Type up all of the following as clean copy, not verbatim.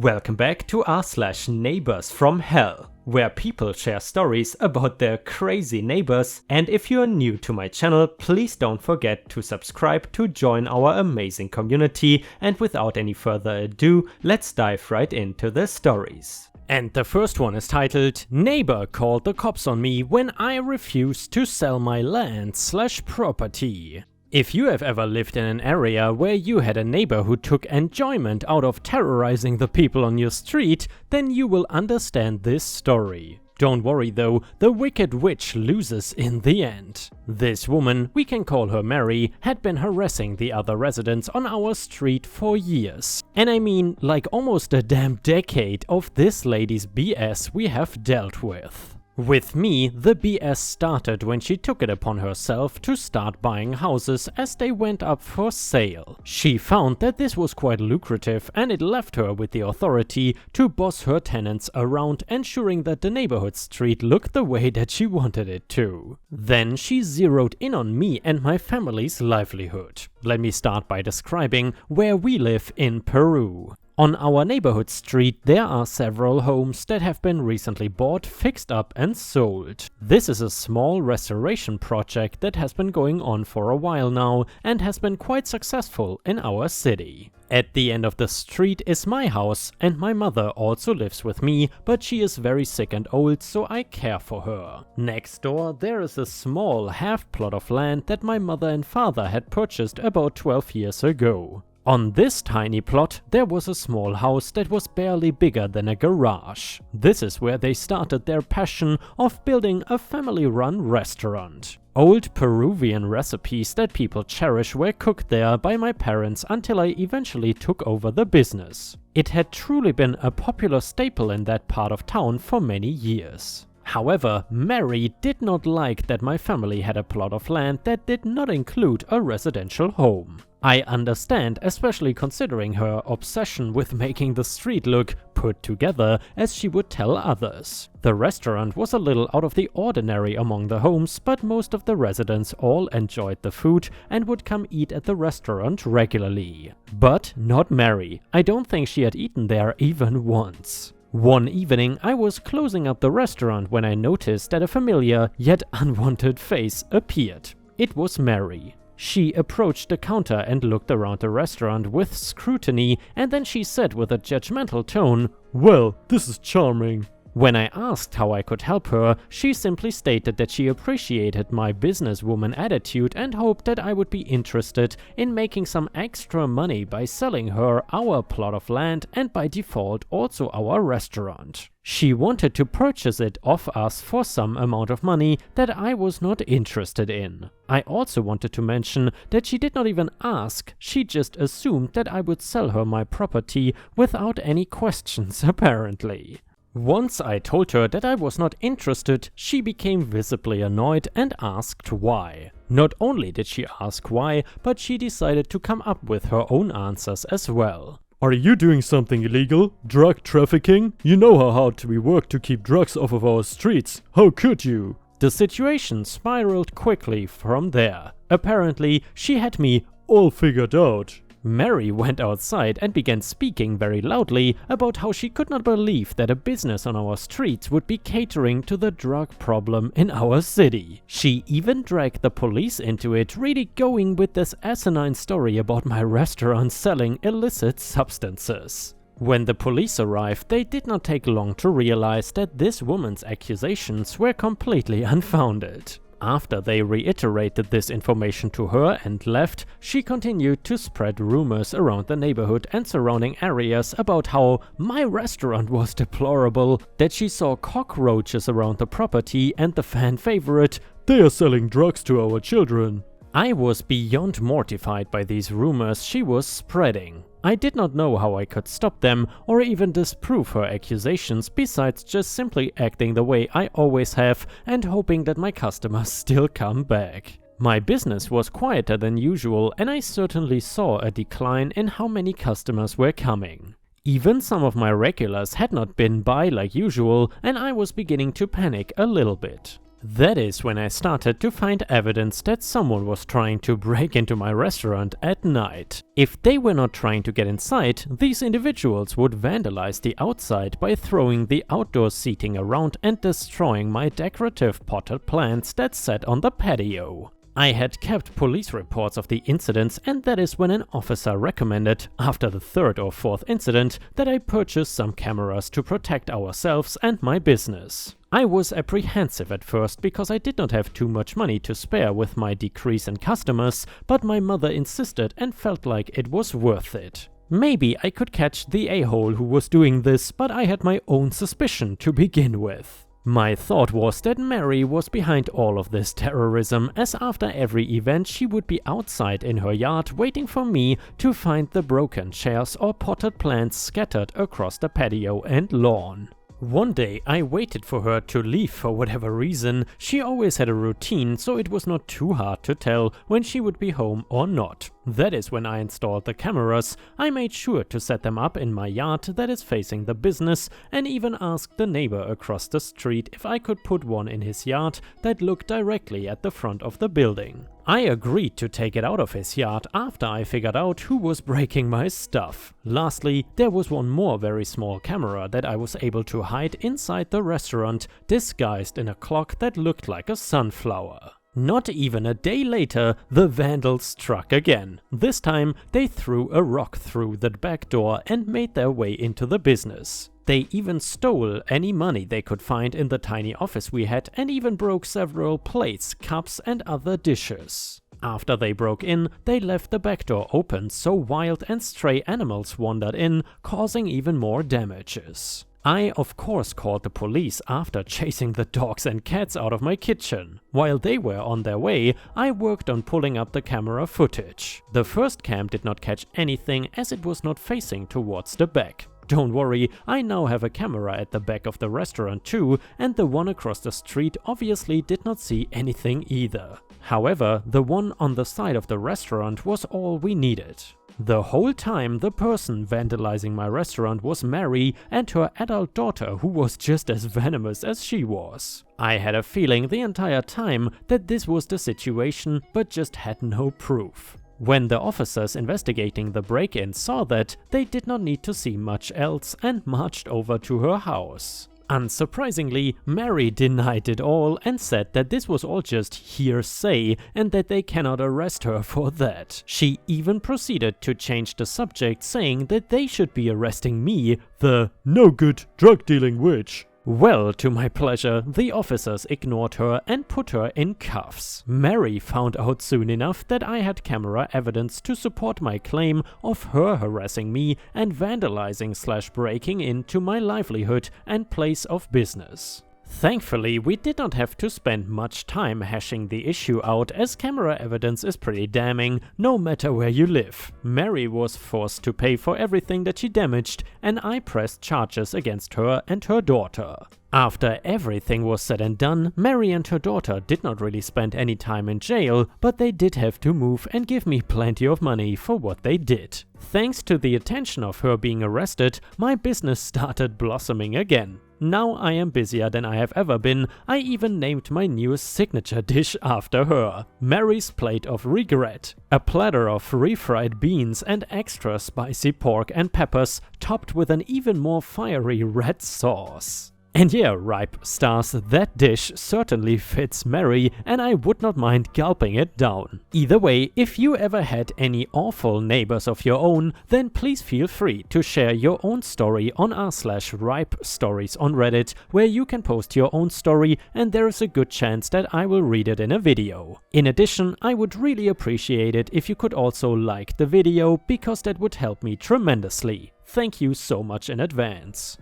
Welcome back to r/neighbors from hell, where people share stories about their crazy neighbors, and if you are new to my channel, please don't forget to subscribe to join our amazing community, and without any further ado, let's dive right into the stories. And the first one is titled, Neighbor called the cops on me when I refused to sell my land/property. If you have ever lived in an area where you had a neighbor who took enjoyment out of terrorizing the people on your street, then you will understand this story. Don't worry though, the wicked witch loses in the end. This woman, we can call her Mary, had been harassing the other residents on our street for years. And I mean, like almost a damn decade of this lady's BS we have dealt with. With me, the BS started when she took it upon herself to start buying houses as they went up for sale. She found that this was quite lucrative and it left her with the authority to boss her tenants around, ensuring that the neighborhood street looked the way that she wanted it to. Then she zeroed in on me and my family's livelihood. Let me start by describing where we live in Peru. On our neighborhood street, there are several homes that have been recently bought, fixed up and sold. This is a small restoration project that has been going on for a while now and has been quite successful in our city. At the end of the street is my house, and my mother also lives with me, but she is very sick and old, so I care for her. Next door there is a small half plot of land that my mother and father had purchased about 12 years ago. On this tiny plot, there was a small house that was barely bigger than a garage. This is where they started their passion of building a family-run restaurant. Old Peruvian recipes that people cherish were cooked there by my parents until I eventually took over the business. It had truly been a popular staple in that part of town for many years. However, Mary did not like that my family had a plot of land that did not include a residential home. I understand, especially considering her obsession with making the street look put together, as she would tell others. The restaurant was a little out of the ordinary among the homes, but most of the residents all enjoyed the food and would come eat at the restaurant regularly. But not Mary. I don't think she had eaten there even once. One evening, I was closing up the restaurant when I noticed that a familiar yet unwanted face appeared. It was Mary. She approached the counter and looked around the restaurant with scrutiny, and then she said with a judgmental tone, "Well, this is charming." When I asked how I could help her, she simply stated that she appreciated my businesswoman attitude and hoped that I would be interested in making some extra money by selling her our plot of land and by default also our restaurant. She wanted to purchase it off us for some amount of money that I was not interested in. I also wanted to mention that she did not even ask, she just assumed that I would sell her my property without any questions apparently. Once I told her that I was not interested, she became visibly annoyed and asked why. Not only did she ask why, but she decided to come up with her own answers as well. Are you doing something illegal? Drug trafficking? You know how hard we work to keep drugs off of our streets. How could you? The situation spiraled quickly from there. Apparently, she had me all figured out. Mary went outside and began speaking very loudly about how she could not believe that a business on our streets would be catering to the drug problem in our city. She even dragged the police into it, really going with this asinine story about my restaurant selling illicit substances. When the police arrived, they did not take long to realize that this woman's accusations were completely unfounded. After they reiterated this information to her and left, she continued to spread rumors around the neighborhood and surrounding areas about how my restaurant was deplorable, that she saw cockroaches around the property, and the fan favorite, "They are selling drugs to our children." I was beyond mortified by these rumors she was spreading. I did not know how I could stop them or even disprove her accusations, besides just simply acting the way I always have and hoping that my customers still come back. My business was quieter than usual, and I certainly saw a decline in how many customers were coming. Even some of my regulars had not been by like usual, and I was beginning to panic a little bit. That is when I started to find evidence that someone was trying to break into my restaurant at night. If they were not trying to get inside, these individuals would vandalize the outside by throwing the outdoor seating around and destroying my decorative potted plants that sat on the patio. I had kept police reports of the incidents, and that is when an officer recommended, after the third or fourth incident, that I purchase some cameras to protect ourselves and my business. I was apprehensive at first because I did not have too much money to spare with my decrease in customers, but my mother insisted and felt like it was worth it. Maybe I could catch the a-hole who was doing this, but I had my own suspicion to begin with. My thought was that Mary was behind all of this terrorism, as after every event she would be outside in her yard waiting for me to find the broken chairs or potted plants scattered across the patio and lawn. One day I waited for her to leave for whatever reason. She always had a routine, so it was not too hard to tell when she would be home or not. That is when I installed the cameras. I made sure to set them up in my yard that is facing the business, and even asked the neighbor across the street if I could put one in his yard that looked directly at the front of the building. I agreed to take it out of his yard after I figured out who was breaking my stuff. Lastly, there was one more very small camera that I was able to hide inside the restaurant, disguised in a clock that looked like a sunflower. Not even a day later, the vandals struck again. This time, they threw a rock through the back door and made their way into the business. They even stole any money they could find in the tiny office we had, and even broke several plates, cups and other dishes. After they broke in, they left the back door open so wild and stray animals wandered in, causing even more damages. I of course called the police after chasing the dogs and cats out of my kitchen. While they were on their way, I worked on pulling up the camera footage. The first cam did not catch anything as it was not facing towards the back. Don't worry, I now have a camera at the back of the restaurant too, and the one across the street obviously did not see anything either. However, the one on the side of the restaurant was all we needed. The whole time, the person vandalizing my restaurant was Mary and her adult daughter, who was just as venomous as she was. I had a feeling the entire time that this was the situation, but just had no proof. When the officers investigating the break-in saw that, they did not need to see much else and marched over to her house. Unsurprisingly, Mary denied it all and said that this was all just hearsay and that they cannot arrest her for that. She even proceeded to change the subject, saying that they should be arresting me, the no-good drug-dealing witch. Well, to my pleasure, the officers ignored her and put her in cuffs. Mary found out soon enough that I had camera evidence to support my claim of her harassing me and vandalizing/breaking into my livelihood and place of business. Thankfully, we did not have to spend much time hashing the issue out, as camera evidence is pretty damning, no matter where you live. Mary was forced to pay for everything that she damaged, and I pressed charges against her and her daughter. After everything was said and done, Mary and her daughter did not really spend any time in jail, but they did have to move and give me plenty of money for what they did. Thanks to the attention of her being arrested, my business started blossoming again. Now I am busier than I have ever been. I even named my newest signature dish after her, Mary's Plate of Regret. A platter of refried beans and extra spicy pork and peppers, topped with an even more fiery red sauce. And yeah, ripe stars, that dish certainly fits Mary, and I would not mind gulping it down. Either way, if you ever had any awful neighbors of your own, then please feel free to share your own story on r/ripe stories on Reddit, where you can post your own story and there is a good chance that I will read it in a video. In addition, I would really appreciate it if you could also like the video, because that would help me tremendously. Thank you so much in advance.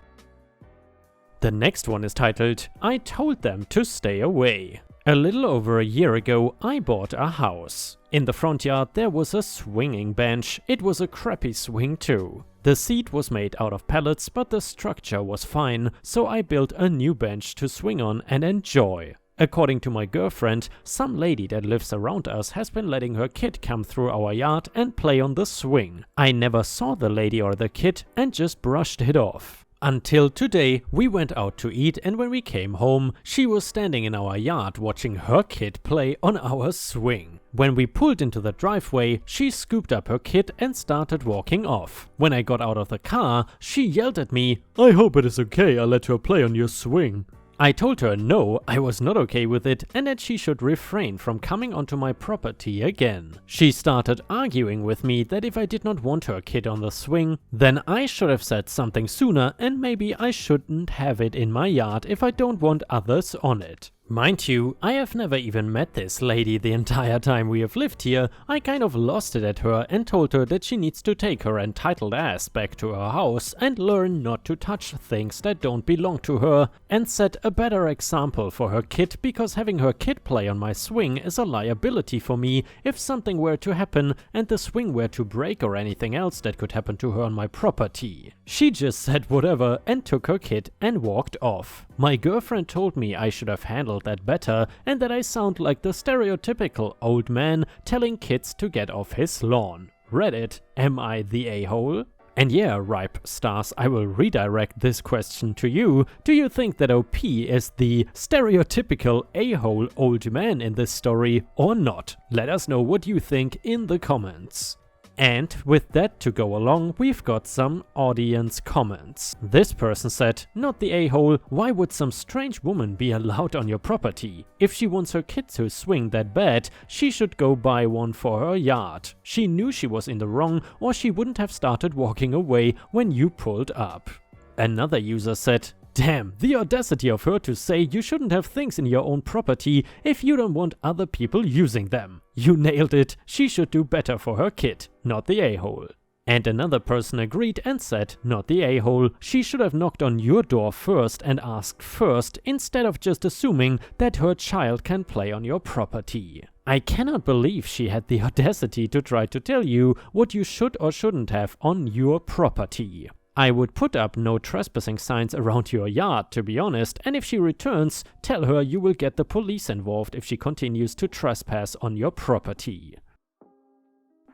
The next one is titled, I Told Them to Stay Away. A little over a year ago, I bought a house. In the front yard there was a swinging bench. It was a crappy swing too. The seat was made out of pallets, but the structure was fine, so I built a new bench to swing on and enjoy. According to my girlfriend, some lady that lives around us has been letting her kid come through our yard and play on the swing. I never saw the lady or the kid and just brushed it off. Until today, we went out to eat, and when we came home, she was standing in our yard watching her kid play on our swing. When we pulled into the driveway, she scooped up her kid and started walking off. When I got out of the car, she yelled at me, "I hope it is okay I let her play on your swing." I told her no, I was not okay with it and that she should refrain from coming onto my property again. She started arguing with me that if I did not want her kid on the swing, then I should have said something sooner and maybe I shouldn't have it in my yard if I don't want others on it. Mind you, I have never even met this lady the entire time we have lived here. I kind of lost it at her and told her that she needs to take her entitled ass back to her house and learn not to touch things that don't belong to her and set a better example for her kid, because having her kid play on my swing is a liability for me if something were to happen and the swing were to break or anything else that could happen to her on my property. She just said whatever and took her kid and walked off. My girlfriend told me I should have handled that better and that I sound like the stereotypical old man telling kids to get off his lawn. Reddit, am I the a-hole? And yeah, Ripe Stars, I will redirect this question to you. Do you think that OP is the stereotypical a-hole old man in this story or not? Let us know what you think in the comments. And with that to go along, we've got some audience comments. This person said, "Not the a-hole, why would some strange woman be allowed on your property? If she wants her kid to swing that bad, she should go buy one for her yard. She knew she was in the wrong or she wouldn't have started walking away when you pulled up." Another user said, "Damn, the audacity of her to say you shouldn't have things in your own property if you don't want other people using them. You nailed it, she should do better for her kid, not the a-hole." And another person agreed and said, "Not the a-hole, she should have knocked on your door first and asked first instead of just assuming that her child can play on your property. I cannot believe she had the audacity to try to tell you what you should or shouldn't have on your property. I would put up no trespassing signs around your yard, to be honest, and if she returns, tell her you will get the police involved if she continues to trespass on your property."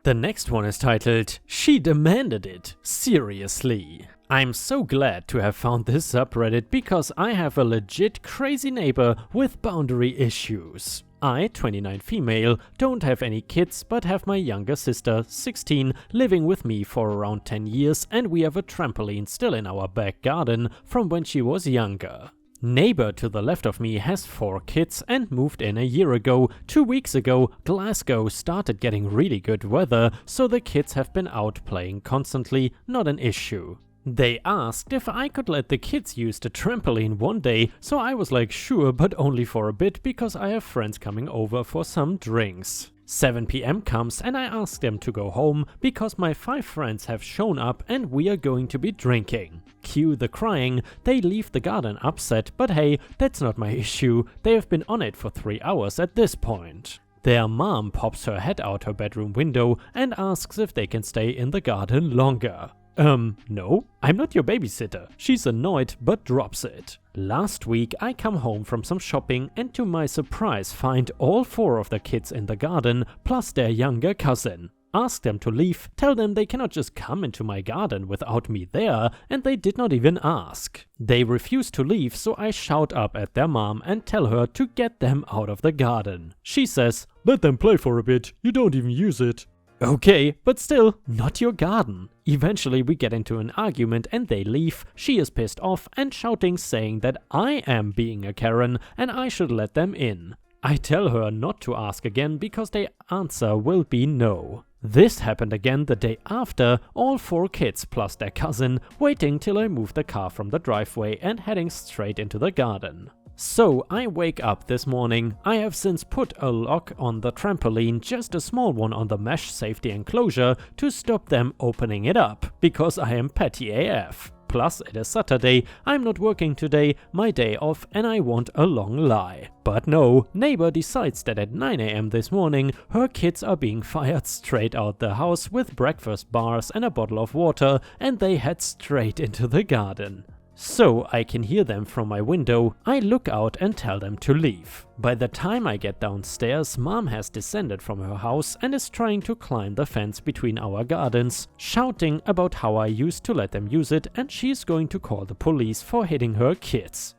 The next one is titled, "She demanded it, seriously." I'm so glad to have found this subreddit because I have a legit crazy neighbor with boundary issues. I, 29 female, don't have any kids but have my younger sister, 16, living with me for around 10 years and we have a trampoline still in our back garden from when she was younger. Neighbor to the left of me has 4 kids and moved in a year ago. 2 weeks ago, Glasgow started getting really good weather, so the kids have been out playing constantly, not an issue. They asked if I could let the kids use the trampoline one day, so I was like sure, but only for a bit because I have friends coming over for some drinks. 7 PM comes and I ask them to go home because my 5 friends have shown up and we are going to be drinking. Cue the crying, they leave the garden upset, but hey, that's not my issue, they have been on it for 3 hours at this point. Their mom pops her head out her bedroom window and asks if they can stay in the garden longer. No, I'm not your babysitter. She's annoyed but drops it. Last week I come home from some shopping and to my surprise find all 4 of the kids in the garden plus their younger cousin. Ask them to leave, tell them they cannot just come into my garden without me there, and they did not even ask. They refuse to leave, so I shout up at their mom and tell her to get them out of the garden. She says, "Let them play for a bit, you don't even use it." Okay, but still, not your garden. Eventually we get into an argument and they leave. She is pissed off and shouting, saying that I am being a Karen and I should let them in. I tell her not to ask again because the answer will be no. This happened again the day after, all 4 kids plus their cousin waiting till I move the car from the driveway and heading straight into the garden. So I wake up this morning. I have since put a lock on the trampoline, just a small one on the mesh safety enclosure to stop them opening it up, because I am petty AF. Plus it is Saturday, I'm not working today, my day off, and I want a long lie. But no, neighbor decides that at 9 AM this morning her kids are being fired straight out the house with breakfast bars and a bottle of water, and they head straight into the garden. So I can hear them from my window. I look out and tell them to leave. By the time I get downstairs, Mom has descended from her house and is trying to climb the fence between our gardens, shouting about how I used to let them use it and she's going to call the police for hitting her kids.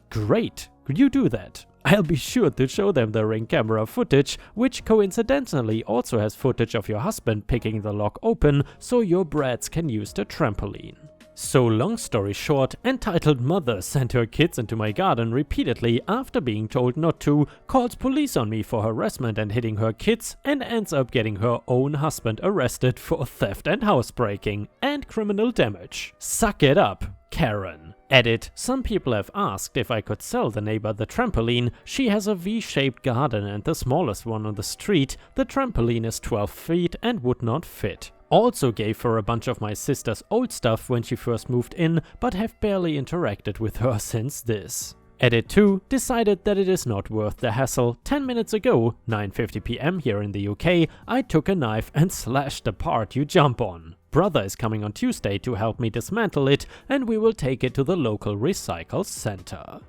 Great, could you do that? I'll be sure to show them the Ring camera footage, which coincidentally also has footage of your husband picking the lock open so your brats can use the trampoline. So long story short, entitled mother sent her kids into my garden repeatedly after being told not to, calls police on me for harassment and hitting her kids, and ends up getting her own husband arrested for theft and housebreaking and criminal damage. Suck it up, Karen. Edit. Some people have asked if I could sell the neighbor the trampoline. She has a V-shaped garden and the smallest one on the street. The trampoline is 12 feet and would not fit. Also gave her a bunch of my sister's old stuff when she first moved in, but have barely interacted with her since this. Edit 2. Decided that it is not worth the hassle. 10 minutes ago, 9:50 PM here in the UK, I took a knife and slashed the part you jump on. Brother is coming on Tuesday to help me dismantle it, and we will take it to the local recycle center.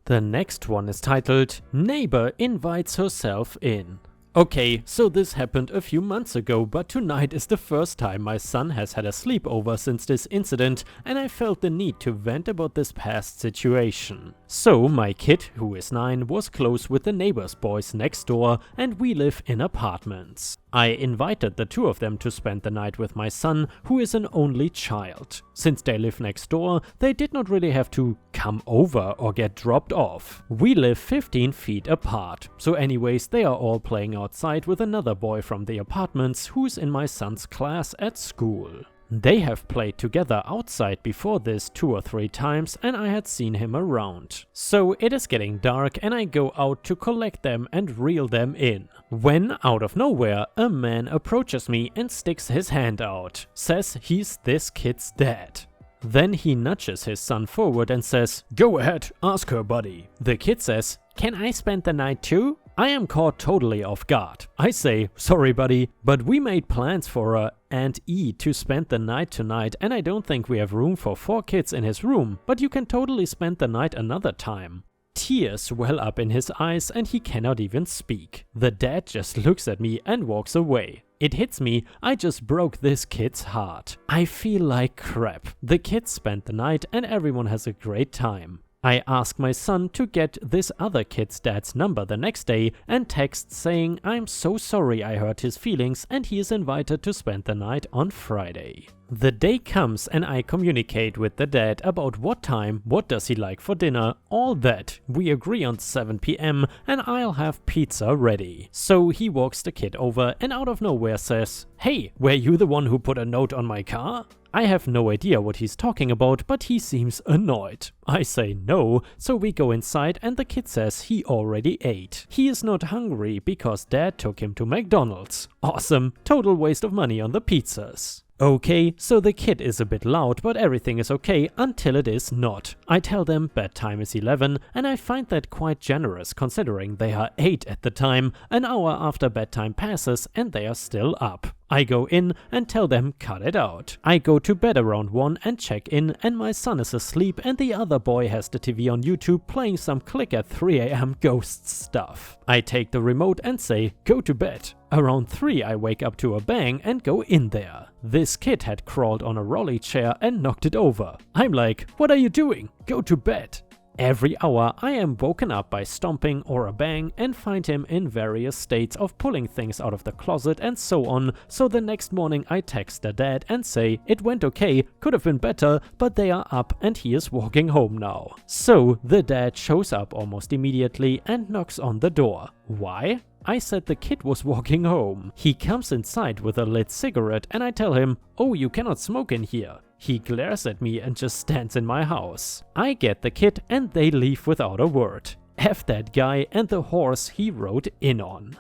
The next one is titled, Neighbor Invites Herself In. Okay, so this happened a few months ago, but tonight is the first time my son has had a sleepover since this incident, and I felt the need to vent about this past situation. So my kid, who is 9, was close with the neighbor's boys next door, and we live in apartments. I invited the two of them to spend the night with my son, who is an only child. Since they live next door, they did not really have to come over or get dropped off. We live 15 feet apart, so anyways they are all playing outside with another boy from the apartments who's in my son's class at school. They have played together outside before this 2 or 3 times and I had seen him around. So it is getting dark and I go out to collect them and reel them in. When, out of nowhere, a man approaches me and sticks his hand out, says he's this kid's dad. Then he nudges his son forward and says, "Go ahead, ask her, buddy." The kid says, "Can I spend the night too?" I am caught totally off guard. I say, "Sorry buddy, but we made plans for Aunt E to spend the night tonight and I don't think we have room for 4 kids in his room, but you can totally spend the night another time." Tears well up in his eyes and he cannot even speak. The dad just looks at me and walks away. It hits me, I just broke this kid's heart. I feel like crap. The kids spent the night and everyone has a great time. I ask my son to get this other kid's dad's number the next day and text saying I'm so sorry I hurt his feelings and he is invited to spend the night on Friday. The day comes and I communicate with the dad about what time, what does he like for dinner, all that. We agree on 7 PM and I'll have pizza ready. So he walks the kid over and out of nowhere says, "Hey, were you the one who put a note on my car?" I have no idea what he's talking about, but he seems annoyed. I say no, so we go inside and the kid says he already ate. He is not hungry because dad took him to McDonald's. Awesome, total waste of money on the pizzas. Okay, so the kid is a bit loud, but everything is okay until it is not. I tell them bedtime is 11 and I find that quite generous considering they are 8 at the time. An hour after bedtime passes and they are still up. I go in and tell them cut it out. I go to bed around 1 and check in and my son is asleep and the other boy has the TV on YouTube playing some Click at 3 AM ghost stuff. I take the remote and say go to bed. Around 3 I wake up to a bang and go in there. This kid had crawled on a rolly chair and knocked it over. I'm like, what are you doing? Go to bed. Every hour I am woken up by stomping or a bang and find him in various states of pulling things out of the closet and so on, so the next morning I text the dad and say it went okay, could have been better, but they are up and he is walking home now. So the dad shows up almost immediately and knocks on the door. Why? I said the kid was walking home. He comes inside with a lit cigarette and I tell him, "Oh, you cannot smoke in here." He glares at me and just stands in my house. I get the kid and they leave without a word. F that guy and the horse he rode in on.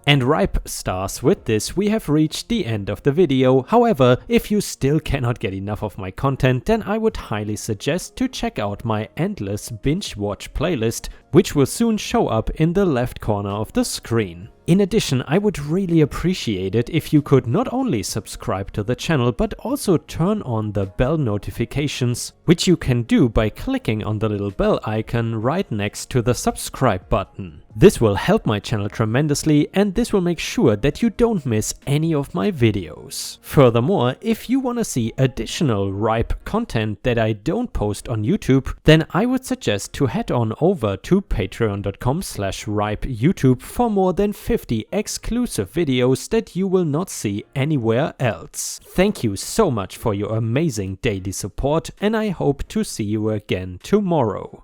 And ripe stars, with this we have reached the end of the video. However, if you still cannot get enough of my content, then I would highly suggest to check out my endless binge watch playlist, which will soon show up in the left corner of the screen. In addition, I would really appreciate it if you could not only subscribe to the channel, but also turn on the bell notifications, which you can do by clicking on the little bell icon right next to the subscribe button. This will help my channel tremendously, and this will make sure that you don't miss any of my videos. Furthermore, if you want to see additional ripe content that I don't post on YouTube, then I would suggest to head on over to patreon.com/ripeyoutube for more than 50 exclusive videos that you will not see anywhere else. Thank you so much for your amazing daily support, and I hope to see you again tomorrow.